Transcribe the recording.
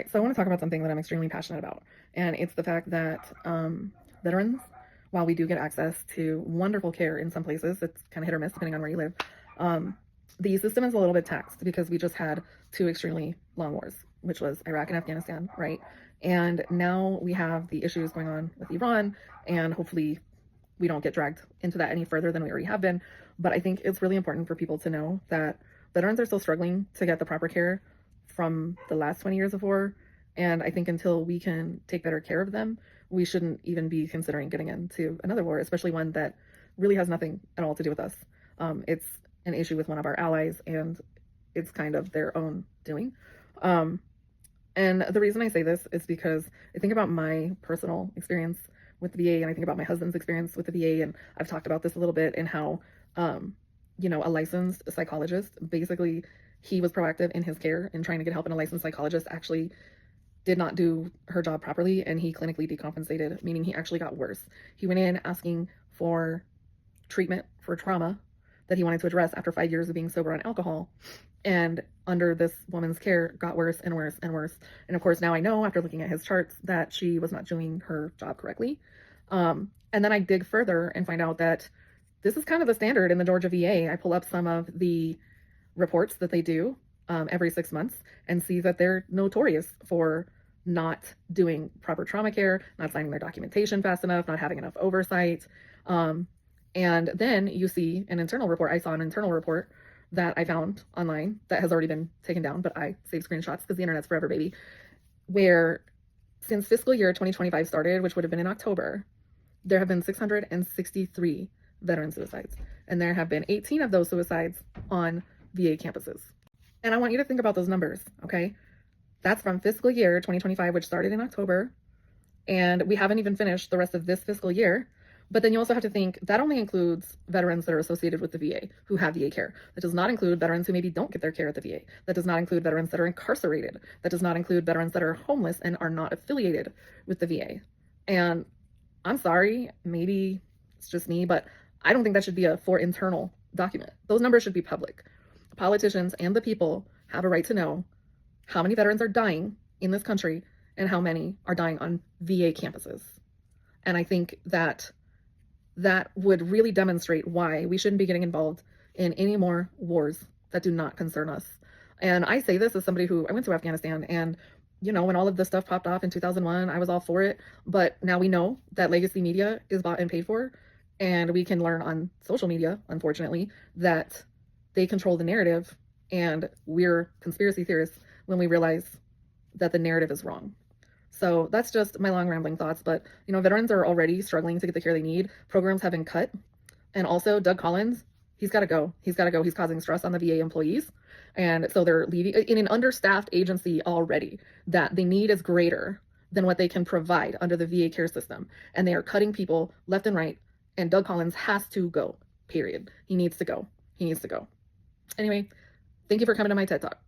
right, so I want to talk about something that I'm extremely passionate about, and it's the fact that veterans, while we do get access to wonderful care in some places, it's kind of hit or miss depending on where you live. Um, the system is a little bit taxed because we just had two extremely long wars, which was Iraq and Afghanistan, right? And now we have the issues going on with Iran, and hopefully we don't get dragged into that any further than we already have been. But I think it's really important for people to know that veterans are still struggling to get the proper care from the last 20 years of war. And I think until we can take better care of them, we shouldn't even be considering getting into another war, especially one that really has nothing at all to do with us. It's an issue with one of our allies, and it's kind of their own doing. Um, and the reason I say this is because I think about my personal experience with the VA, and I think about my husband's experience with the VA, and I've talked about this a little bit, and how, um, a licensed psychologist, basically, he was proactive in his care and trying to get help, and a licensed psychologist actually did not do her job properly, and he clinically decompensated, meaning he actually got worse. He went in asking for treatment for trauma that he wanted to address after 5 years of being sober on alcohol. And under this woman's care, got worse and worse and worse. And of course, now I know after looking at his charts that she was not doing her job correctly. And then I dig further and find out that this is kind of the standard in the Georgia VA. I pull up some of the reports that they do every 6 months and see that they're notorious for not doing proper trauma care, not signing their documentation fast enough, not having enough oversight. And then you see an internal report. I saw an internal report that I found online that has already been taken down, but I save screenshots because the internet's forever, baby. Where since fiscal year 2025 started, which would have been in October, there have been 663 veteran suicides. And there have been 18 of those suicides on VA campuses. And I want you to think about those numbers, okay? That's from fiscal year 2025, which started in October. And we haven't even finished the rest of this fiscal year. But then you also have to think that only includes veterans that are associated with the VA who have VA care. That does not include veterans who maybe don't get their care at the VA. That does not include veterans that are incarcerated. That does not include veterans that are homeless and are not affiliated with the VA. And I'm sorry, maybe it's just me, but I don't think that should be a for internal document. Those numbers should be public. Politicians and the people have a right to know how many veterans are dying in this country and how many are dying on VA campuses. And I think that that would really demonstrate why we shouldn't be getting involved in any more wars that do not concern us. And I say this as somebody who I went to Afghanistan, and when all of this stuff popped off in 2001, I was all for it. But now we know that legacy media is bought and paid for, and we can learn on social media, unfortunately, that they control the narrative, and we're conspiracy theorists when we realize that the narrative is wrong. So that's just my long rambling thoughts. But, veterans are already struggling to get the care they need. Programs have been cut. And also, Doug Collins, he's got to go. He's got to go. He's causing stress on the VA employees. And so they're leaving in an understaffed agency already that the need is greater than what they can provide under the VA care system. And they are cutting people left and right. And Doug Collins has to go, period. He needs to go. He needs to go. Anyway, thank you for coming to my TED Talk.